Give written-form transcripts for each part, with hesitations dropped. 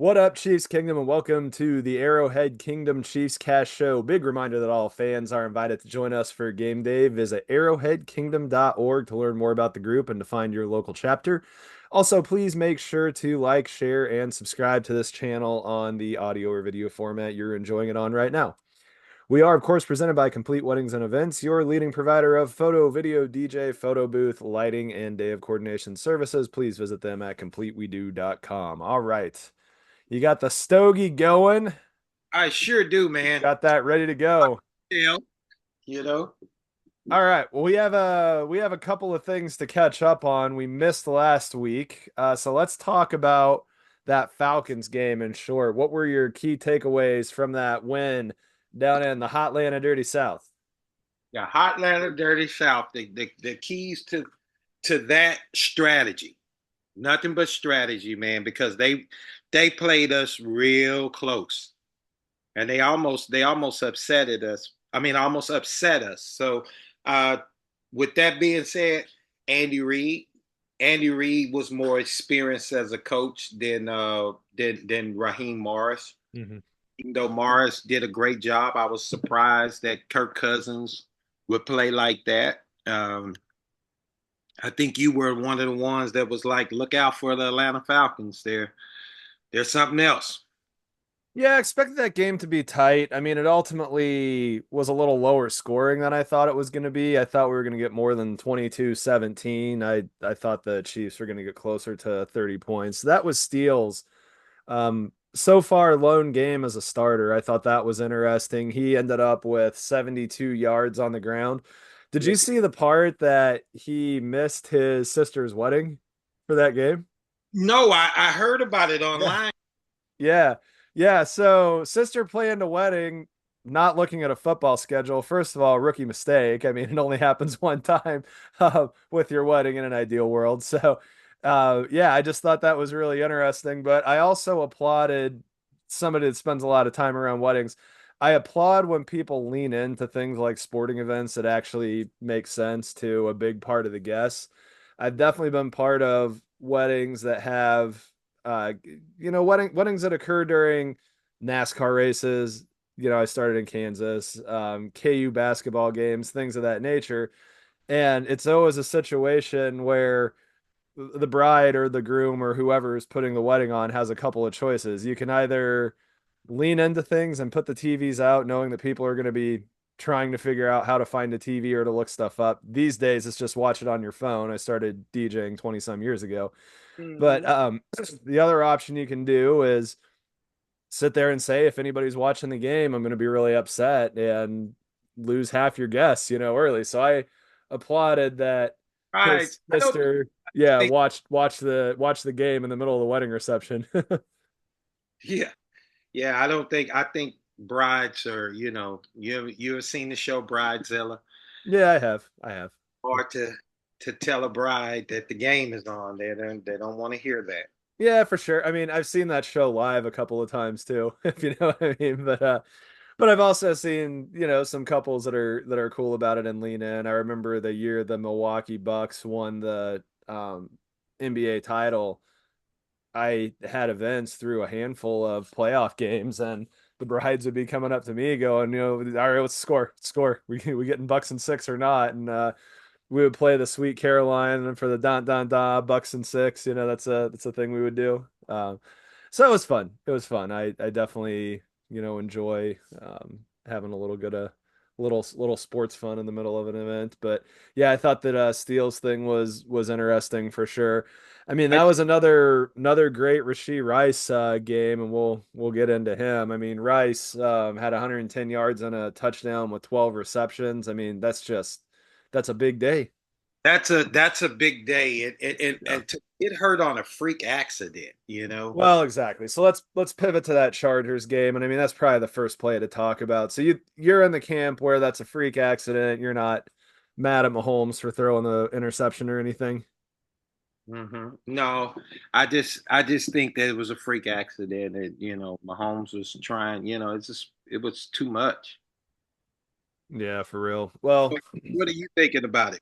What up, Chiefs Kingdom, and welcome to the Arrowhead Kingdom Chiefs Cast Show. Big reminder that all fans are invited to join us for game day. Visit arrowheadkingdom.org to learn more about the group and to find your local chapter. Also, please make sure to like, share, and subscribe to this channel on the audio or video format you're enjoying it on right now. We are, of course, presented by Complete Weddings and Events, your leading provider of photo, video, DJ, photo booth, lighting, and day of coordination services. Please visit them at completewedo.com. All right. You got the stogie going. I sure do, man. Got that ready to go. Yeah, you know. All right. Well, we have a couple of things to catch up on. We missed last week. So let's talk about that Falcons game in short. What were your key takeaways from that win down in the hot land of dirty South? The Hotlanta Dirty South. The keys to that strategy. Nothing but strategy, man, because they played us real close. And they almost upsetted us. I mean, almost upset us. So uh with that being said, Andy Reid. Andy Reid was more experienced as a coach than Raheem Morris. Mm-hmm. Even though Morris did a great job, I was surprised that Kirk Cousins would play like that. I think you were one of the ones that was like, look out for the Atlanta Falcons. There's something else. Yeah, I expected that game to be tight. I mean, it ultimately was a little lower scoring than I thought it was going to be. I thought we were going to get more than 22-17. I thought the Chiefs were going to get closer to 30 points. That was Steele's so far lone game as a starter. I thought that was interesting. He ended up with 72 yards on the ground. Did Yeah. you see the part that he missed his sister's wedding for that game? No, I heard about it Yeah. online. Yeah. Yeah. So sister planned a wedding, not looking at a football schedule. First of all, rookie mistake. I mean, it only happens one time with your wedding in an ideal world. So yeah, I just thought that was really interesting. But I also applauded somebody that spends a lot of time around weddings. I applaud when people lean into things like sporting events that actually make sense to a big part of the guests. I've definitely been part of weddings that have uh, weddings that occur during NASCAR races. I started in Kansas, KU basketball games, things of that nature. And it's always a situation where the bride or the groom or whoever is putting the wedding on has a couple of choices. You can either lean into things and put the TVs out, knowing that people are going to be trying to figure out how to find a TV or to look stuff up. These days, it's just watch it on your phone. I started DJing 20 some years ago. But Mm-hmm. the other option you can do is sit there and say, if anybody's watching the game, I'm going to be really upset and lose half your guests, early. So I applauded that Right. his I don't sister, yeah, think, watch the game in the middle of the wedding reception. yeah. Yeah, I think brides are, you ever seen the show Bridezilla? Yeah, I have. Or to tell a bride that the game is on. They don't want to hear that. Yeah, for sure. I mean, I've seen that show live a couple of times too, if you know what I mean. But I've also seen, some couples that are cool about it and lean in. I remember the year the Milwaukee Bucks won the NBA title. I had events through a handful of playoff games, and the brides would be coming up to me going, all right, what's the score? Score. We getting Bucks and six or not? And we would play the Sweet Caroline and for the Don Don Da Bucks and six. That's a thing we would do. So it was fun. It was fun. I definitely enjoy having a little bit of little sports fun in the middle of an event. But yeah, I thought that Steele's thing was interesting for sure. I mean, I that was another great Rashee Rice game, and we'll get into him. I mean, Rice had 110 yards and a touchdown with 12 receptions. I mean, that's a big day. That's a big day. Yeah. And to get hurt on a freak accident. Well, exactly. So let's pivot to that Chargers game, and I mean that's probably the first play to talk about. So you're in the camp where that's a freak accident. You're not mad at Mahomes for throwing the interception or anything. No, I just think that it was a freak accident. That Mahomes was trying. It was too much. Yeah, for real. Well, What are you thinking about it?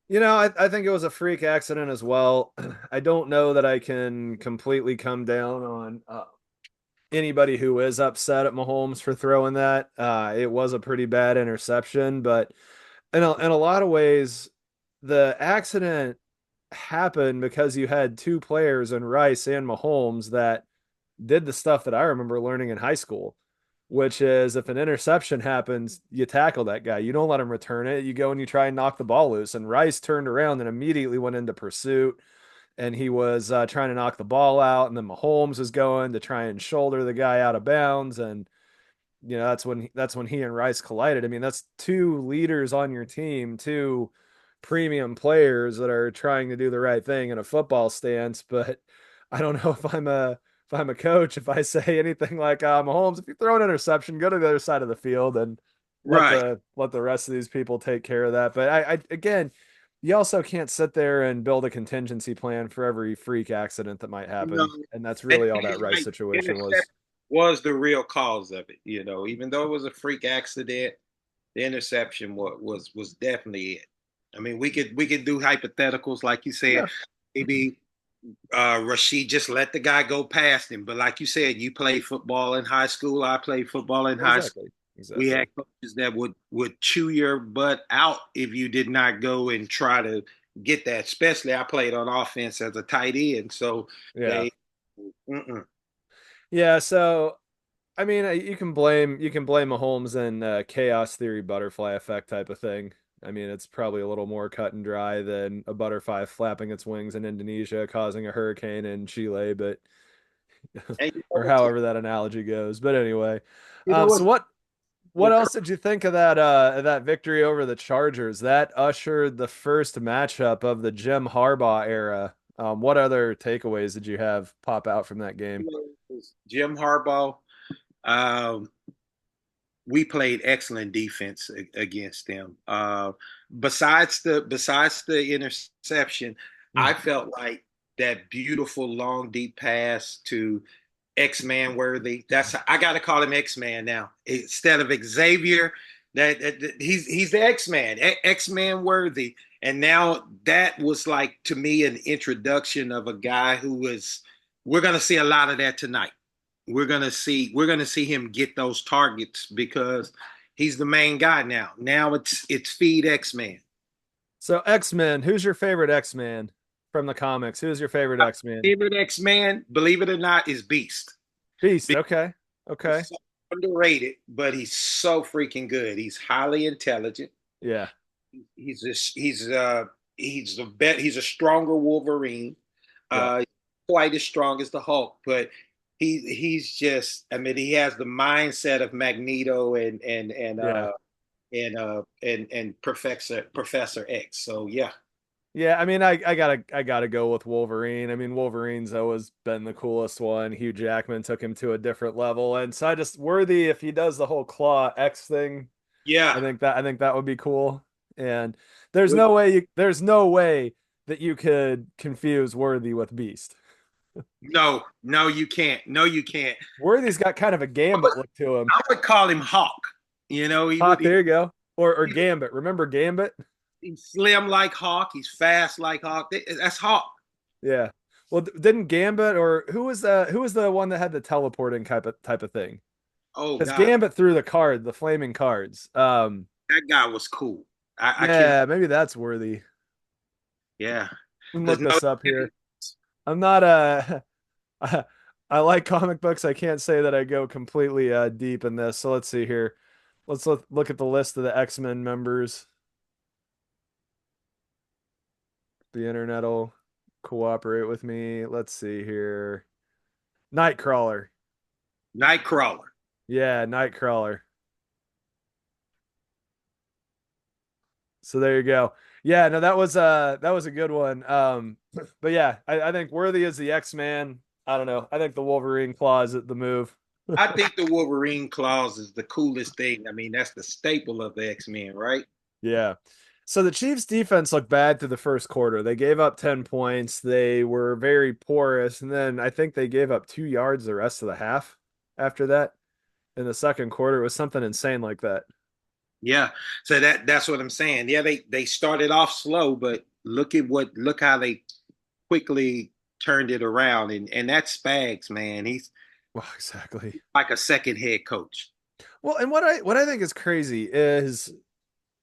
I think it was a freak accident as well. I don't know that I can completely come down on anybody who is upset at Mahomes for throwing that. It was a pretty bad interception, but in a lot of ways, the accident happened because you had two players in Rice and Mahomes that did the stuff that I remember learning in high school, which is if an interception happens, you tackle that guy. You don't let him return it. You go and you try and knock the ball loose. And Rice turned around and immediately went into pursuit. And he was trying to knock the ball out. And then Mahomes was going to try and shoulder the guy out of bounds. And that's when he and Rice collided. I mean, that's two leaders on your team, two premium players that are trying to do the right thing in a football stance. But I don't know if I'm a coach, if I say anything like, Mahomes, if you throw an interception, go to the other side of the field and Right. let the rest of these people take care of that. But I again, you also can't sit there and build a contingency plan for every freak accident that might You know, happen. And that's and really all that he's Rice right. situation Interception was. was the real cause of it. Even though it was a freak accident, the interception was definitely it. I mean, we could do hypotheticals like you said. Yeah, Maybe Rashee just let the guy go past him. But like you said, you played football in high school. I played football in high school. exactly. We Exactly. had coaches that would chew your butt out if you did not go and try to get that. Especially I played on offense as a tight end, so Yeah. they. Mm-mm. Yeah, so I mean, you can blame Mahomes and chaos theory butterfly effect type of thing. I mean, it's probably a little more cut and dry than a butterfly flapping its wings in Indonesia causing a hurricane in Chile, but And or however that analogy goes. But anyway, you know so what? what else did you think of that victory over the Chargers? That ushered the first matchup of the Jim Harbaugh era. What other takeaways did you have pop out from that game? Jim Harbaugh. Um, we played excellent defense against them. Besides the interception, I felt like that beautiful long deep pass to X Man Worthy. That's I got to call him X Man now instead of Xavier. That he's the X Man, X Man Worthy, and now that was like to me an introduction of a guy who was. We're gonna see a lot of that tonight. We're gonna see him get those targets because he's the main guy now. Now it's feed X Man. So X-Men, who's your favorite X-Man from the comics? Who's your favorite My X-Man? favorite X Man, believe it or not, is Beast. Beast. Okay. Okay. He's so underrated, but he's so freaking good. He's highly intelligent. Yeah. He's a, he's a stronger Wolverine. Yeah. Uh, quite as strong as the Hulk, but he's just. I mean, he has the mindset of Magneto Yeah. and Professor X. So yeah, Yeah, I mean, I gotta go with Wolverine. I mean, Wolverine's always been the coolest one. Hugh Jackman took him to a different level, and so I just worthy if he does the whole Claw X thing. yeah. I think that would be cool. And With, there's no way that you could confuse Worthy with Beast. no, no, you can't. No, you can't. Worthy's got kind of a I would, Gambit look to him. I would call him Hawk. He would. Hawk, there you go. Or Gambit. Remember Gambit? He's slim like Hawk. He's fast like Hawk. That's Hawk. Yeah. Well, didn't Gambit or who was the one that had the teleporting type of thing? Oh Because God, Gambit threw the flaming cards. that guy was cool. I can't. Yeah, maybe that's worthy. Yeah. Let me There's look no. this up here. I'm not I like comic books. I can't say that I go completely deep in this. So let's see here. Let's look at the list of the X-Men members. The internet will cooperate with me. Let's see here. Nightcrawler. Nightcrawler. Yeah, Nightcrawler. So there you go. Yeah, no, that was a good one. But yeah, I think Worthy is the X-Man. I don't know. I think the Wolverine claw is the move. I think the Wolverine claws is the coolest thing. I mean, that's the staple of the X Men, right? Yeah. So the Chiefs defense looked bad through the first quarter. They gave up 10 points. They were very porous. And then I think they gave up 2 yards the rest of the half after that. In the second quarter, it was something insane like that. Yeah. So that's what I'm saying. Yeah, they started off slow, but look how they quickly turned it around. And that's Spags, man. Well, exactly. like a second head coach. Well, and what I think is crazy is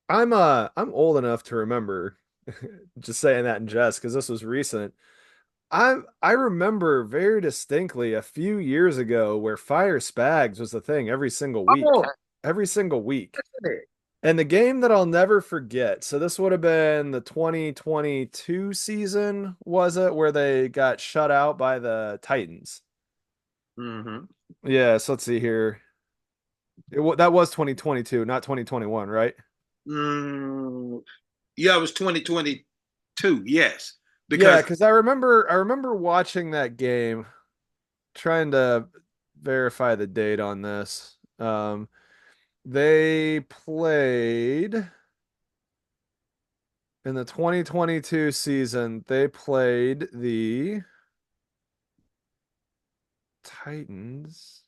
I'm old enough to remember just saying that in jest because this was recent. I remember very distinctly a few years ago where Fire Spags was the thing every single week. Oh, Every single week. And the game that I'll never forget. So this would have been the 2022 season, was it, where they got shut out by the Titans? mm-hmm. Yeah, so let's see here. That was 2022, not 2021, right? Yeah, it was 2022. Yes, Yeah, because because I remember watching that game, trying to verify the date on this. They played in the 2022 season, they played the Titans.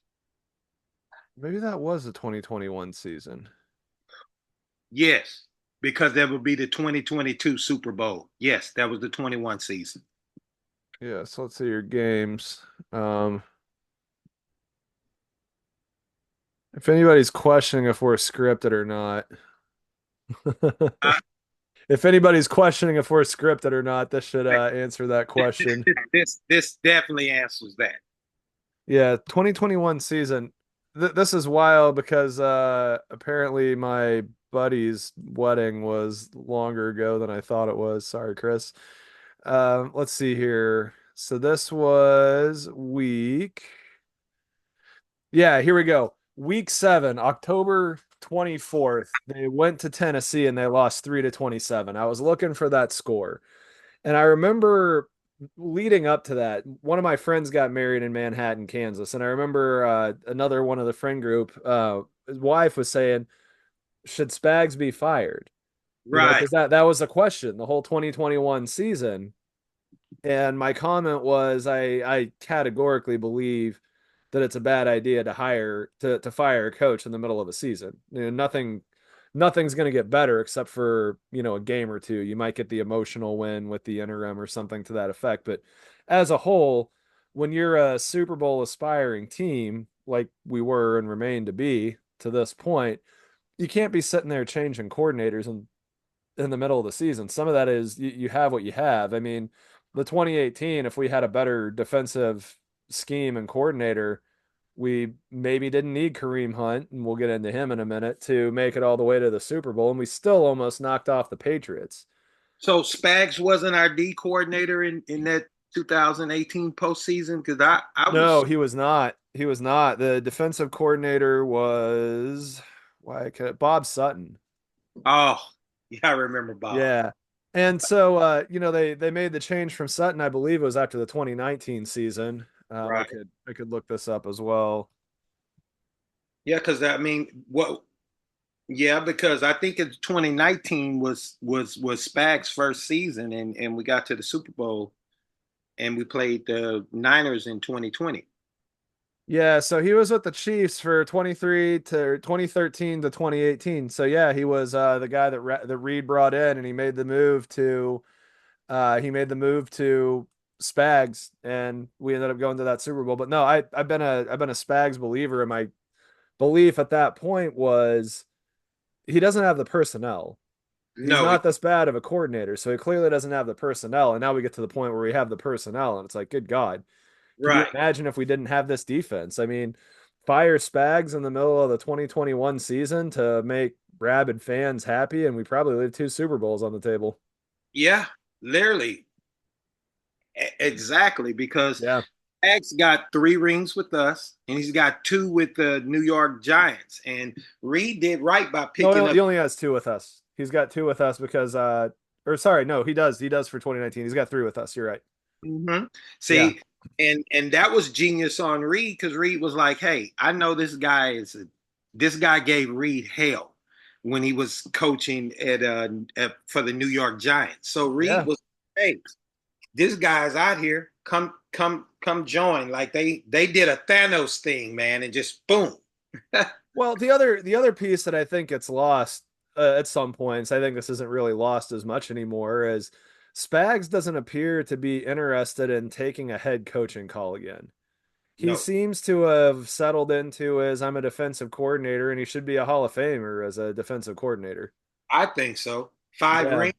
Maybe that was the 2021 season. yes, because that would be the 2022 Super Bowl. Yes, that was the 21 season. Yeah, so let's see your games. Um, if anybody's questioning if we're scripted or not, Uh, if anybody's questioning if we're scripted or not, this should answer that question. this definitely answers that. Yeah, 2021 season. This is wild because apparently my buddy's wedding was longer ago than I thought it was. Sorry, Chris. Let's see here. So this was week. Yeah, here we go. Week 7, October 24th. They went to Tennessee and they lost 3-27. I was looking for that score. And I remember leading up to that, one of my friends got married in Manhattan, Kansas. And I remember another one of the friend group, his wife was saying, should Spags be fired? You know, Right. because that was the question the whole 2021 season. And my comment was I categorically believe that it's a bad idea to fire a coach in the middle of a season. You know, nothing's going to get better except for, a game or two. You might get the emotional win with the interim or something to that effect, but as a whole, when you're a Super Bowl aspiring team like we were and remain to be to this point, you can't be sitting there changing coordinators in the middle of the season. Some of that is you have what you have. I mean, the 2018, if we had a better defensive scheme and coordinator, we maybe didn't need Kareem Hunt, and we'll get into him in a minute, to make it all the way to the Super Bowl, and we still almost knocked off the Patriots. So Spags wasn't our D coordinator in that 2018 postseason because I No, was he was not. He was not. The defensive coordinator was Bob Sutton. oh yeah, I remember Bob. Yeah. And so they made the change from Sutton, I believe it was after the 2019 season. Right. I could look this up as well. Yeah, because I mean, what? Yeah, because I think it's 2019 was Spags' first season, and we got to the Super Bowl, and we played the Niners in 2020. Yeah, so he was with the Chiefs for 23 to 2013 to 2018. So yeah, he was the guy that Reed brought in, and he made the move to Spags, and we ended up going to that Super Bowl. But no, I've been a Spags believer, and my belief at that point was he doesn't have the personnel. He's No, not this bad of a coordinator, so he clearly doesn't have the personnel. And now we get to the point where we have the personnel, and it's like, good God, could you right. imagine if we didn't have this defense? I mean, fire Spags in the middle of the 2021 season to make rabid fans happy, and we probably leave 2 Super Bowls on the table. Yeah, literally, exactly. Because Yeah. Spags got 3 rings with us, and he's got 2 with the New York Giants. And Reed did right by picking No, up. he only has 2 with us. He's got 2 with us because or sorry, no, he does. He does for 2019. He's got 3 with us. You're right. Mhm. Yeah. See, and that was genius on Reed because Reed was like, "Hey, I know this guy gave Reed hell when he was coaching for the New York Giants." So Reed Yeah. was, "Hey, this guy's out here. Come join." Like they did a Thanos thing, man, and just boom. Well, the other piece that I think gets lost at some points, I think this isn't really lost as much anymore, is Spags doesn't appear to be interested in taking a head coaching call again. He No, seems to have settled into as I'm a defensive coordinator, and he should be a Hall of Famer as a defensive coordinator. I think so. Five Yeah, rings.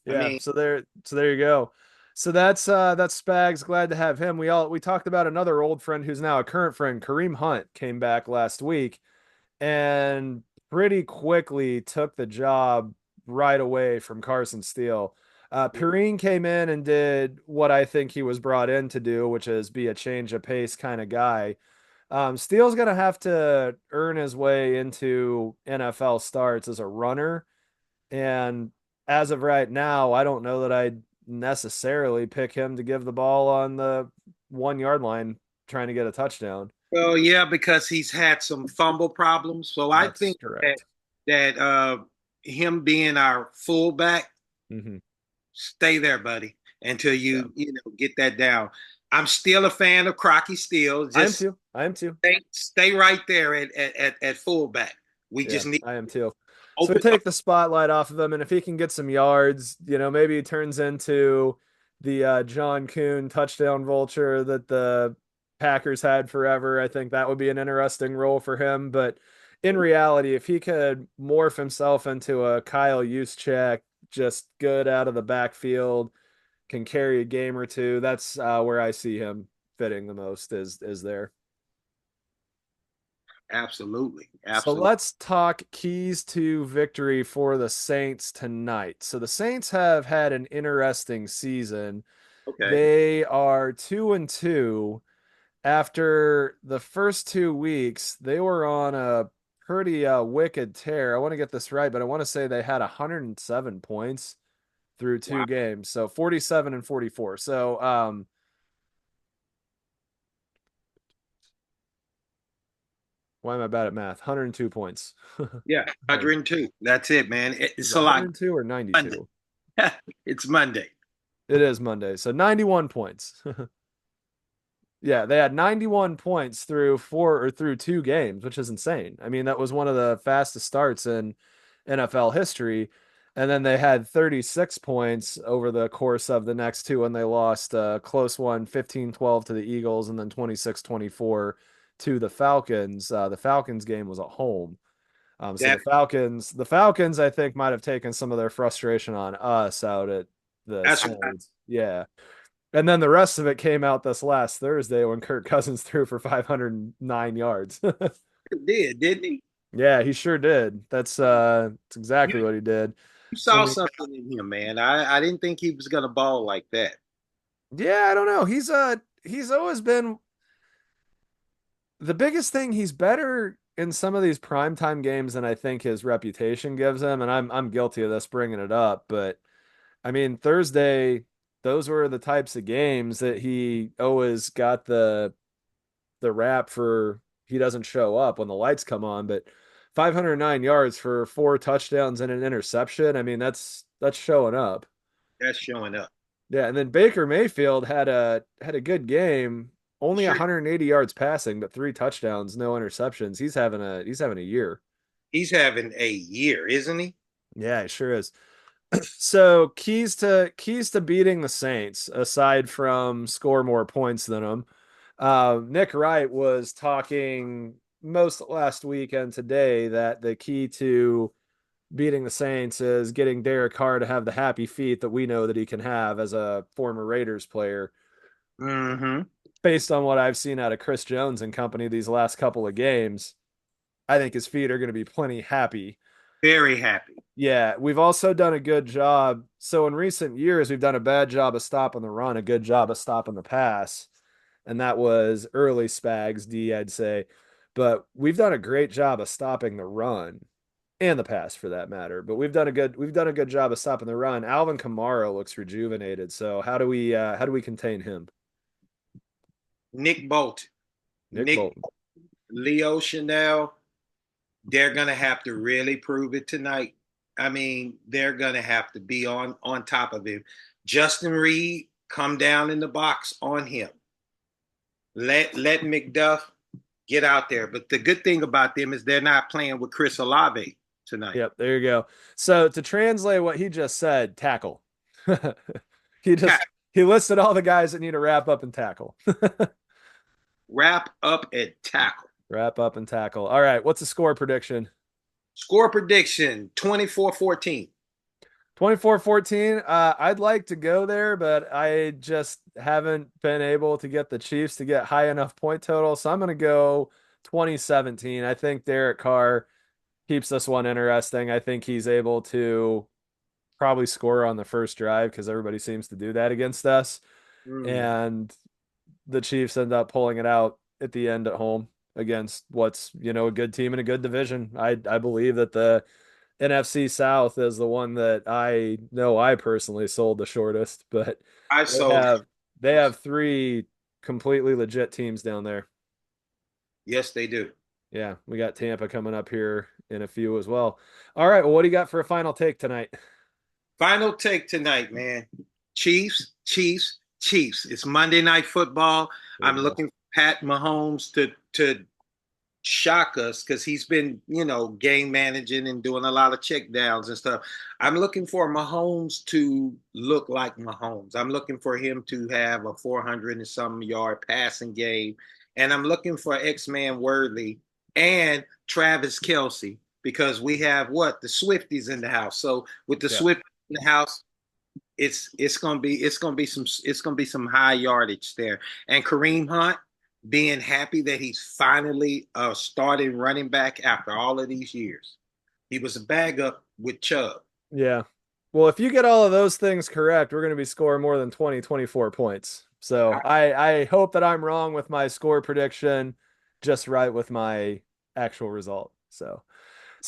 I yeah. mean, So there you go. So that's Spags. Glad to have him. We talked about another old friend who's now a current friend. Kareem Hunt came back last week and pretty quickly took the job right away from Carson Steele. Perrine came in and did what I think he was brought in to do, which is be a change of pace kind of guy. Steele's going to have to earn his way into NFL starts as a runner. And as of right now, I don't know that I'd necessarily pick him to give the ball on the 1 yard line trying to get a touchdown. well, yeah, because he's had some fumble problems. So I That's think that correct. that him being our fullback, Hmm. stay there, buddy, until Yeah. you get that down. I'm still a fan of Crocky Steele. I am Just too. I am too. stay right there at fullback. We Yeah, just need I am too. So we open. take the spotlight off of him, and if he can get some yards, maybe he turns into the John Kuhn touchdown vulture that the Packers had forever. I think that would be an interesting role for him. But in reality, if he could morph himself into a Kyle Juszczyk, just good out of the backfield, can carry a game or two, that's where I see him fitting the most is there. Absolutely, So absolutely. let's talk keys to victory for the Saints tonight. So the Saints have had an interesting season. Okay. They are 2-2. After the first 2 weeks, they were on a pretty wicked tear. I want to get this right, but I want to say they had 107 points through Wow. 2 games. So 47 and 44. So why am I bad at math? 102 points. Yeah, 102. That's it, man. Is It's it a lot. 102 or Monday. 92? It's Monday. It is Monday. So 91 points. Yeah, they had 91 points through 2 games, which is insane. I mean, that was one of the fastest starts in NFL history. And then they had 36 points over the course of the next two, and they lost a close one, 15-12 to the Eagles, and then 26-24 to the Falcons. The Falcons game was at home. So the That Falcons, the Falcons, I think, might have taken some of their frustration on us out at the that's what I Saints. Yeah. And then the rest of it came out this last Thursday when Kirk Cousins threw for 509 yards. did, didn't he? Yeah, he sure did. That's You, exactly what he did. you So saw something in him, man. I didn't think he was gonna ball like that. yeah, I don't know. He's always been the biggest thing. He's better in some of these primetime games than I think his reputation gives him, and I'm guilty of this bringing it up, but I mean, Thursday, those were the types of games that he always got the rap for he doesn't show up when the lights come on, but 509 yards for 4 touchdowns and an interception. I mean, that's showing up. That's showing up. Yeah, and then Baker Mayfield had a good game, only Sure, 180 yards passing, but 3 touchdowns, no interceptions. He's having a year. he's having a year, isn't he? Yeah, he sure is. So keys to beating the Saints, aside from score more points than them. Nick Wright was talking most last week and today that the key to beating the Saints is getting Derek Carr to have the happy feet that we know that he can have as a former Raiders player. Mm-hmm. Based on what I've seen out of Chris Jones and company these last couple of games, I think his feet are going to be plenty happy. Very happy. Yeah, we've also done a good job. So in recent years, we've done a bad job of stopping the run, a good job of stopping the pass. And that was early Spags D, I'd say. But we've done a great job of stopping the run and the pass for that matter. But we've done a good job of stopping the run. Alvin Kamara looks rejuvenated. So how do we contain him? Nick Bolton, Nick Nick Bolton. Leo Chanel, they're gonna have to really prove it tonight. I mean, they're gonna have to be on top of him. Justin Reed, come down in the box on him. Let McDuff get out there. But the good thing about them is they're not playing with Chris Olave tonight. Yep, there you go. So to translate what he just said, tackle. he just he listed all the guys that need to wrap up and tackle. wrap up and tackle. Wrap up and tackle. All right. What's the score prediction? Score prediction 24-14. 24-14. I'd like to go there, but I just haven't been able to get the Chiefs to get high enough point total. So I'm going to go 2017. I think Derek Carr keeps this one interesting. I think he's able to probably score on the first drive because everybody seems to do that against us. Mm. And the Chiefs end up pulling it out at the end at home against what's, a good team in a good division. I believe that the NFC South is the one that I know I personally sold the shortest, but I they sold. have they have three completely legit teams down there. Yes, they do. Yeah, we got Tampa coming up here in a few as well. All right, well, what do you got for a final take tonight? Final take tonight, man. Chiefs, Chiefs, Chiefs. It's Monday Night Football. There I'm you go. looking for Pat Mahomes to shock us because he's been, game managing and doing a lot of check downs and stuff. I'm looking for Mahomes to look like Mahomes. I'm looking for him to have a 400 and some yard passing game. And I'm looking for X-Man Worthy and Travis Kelce because we have what? The Swifties in the house. So with the Yeah. Swifties in the house, it's gonna be some high yardage there. And Kareem Hunt being happy that he's finally starting running back after all of these years. He was a bag up with Chubb. Yeah. Well, if you get all of those things correct, we're going to be scoring more than 20, 24 points. So I hope that I'm wrong with my score prediction, just right with my actual result. So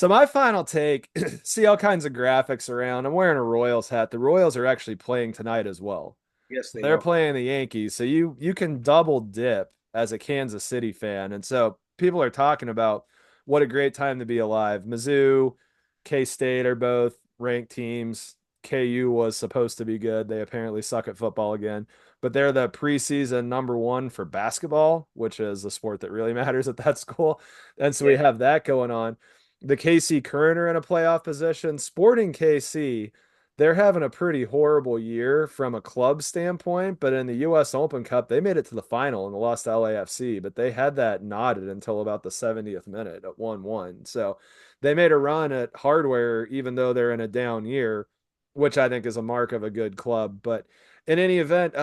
my final take, see all kinds of graphics around. I'm wearing a Royals hat. The Royals are actually playing tonight as well. Yes, they They're are. playing the Yankees. So you can double dip as a Kansas City fan. And so people are talking about what a great time to be alive. Mizzou, K-State are both ranked teams. KU was supposed to be good. They apparently suck at football again, but they're the preseason number one for basketball, which is a sport that really matters at that school. And so we Yeah. have that going on. The KC Current are in a playoff position. Sporting KC, they're having a pretty horrible year from a club standpoint, but in the US Open Cup, they made it to the final and they lost to LAFC, but they had that knotted until about the 70th minute at 1-1. So they made a run at hardware, even though they're in a down year, which I think is a mark of a good club. But in any event,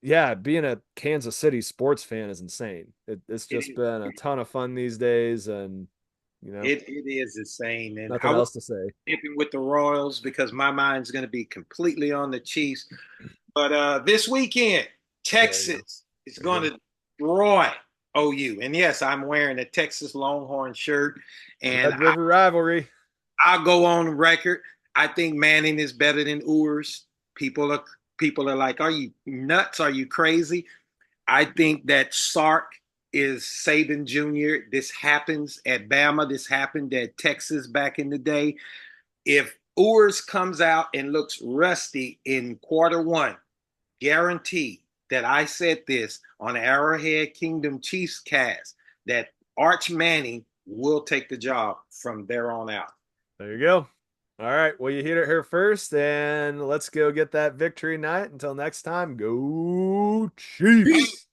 yeah, being a Kansas City sports fan is insane. It's just It, been a ton of fun these days, and it is insane. And I nothing was else to say. tipping with the Royals because my mind's going to be completely on the Chiefs. But this weekend, There you go. Texas is There you going go. to destroy OU. And yes, I'm wearing a Texas Longhorn shirt. And Red River rivalry. I'll go on record. I think Manning is better than Urs. People are people are like, "Are you nuts? Are you crazy?" I think that Sark is Saban Jr. This happens at Bama. This happened at Texas back in the day. If Urs comes out and looks rusty in quarter one, guarantee that I said this on Arrowhead Kingdom Chiefs cast that Arch Manning will take the job from there on out. There you go. All right. Well, you hit it here first, and let's go get that victory night. Until next time, go Chiefs.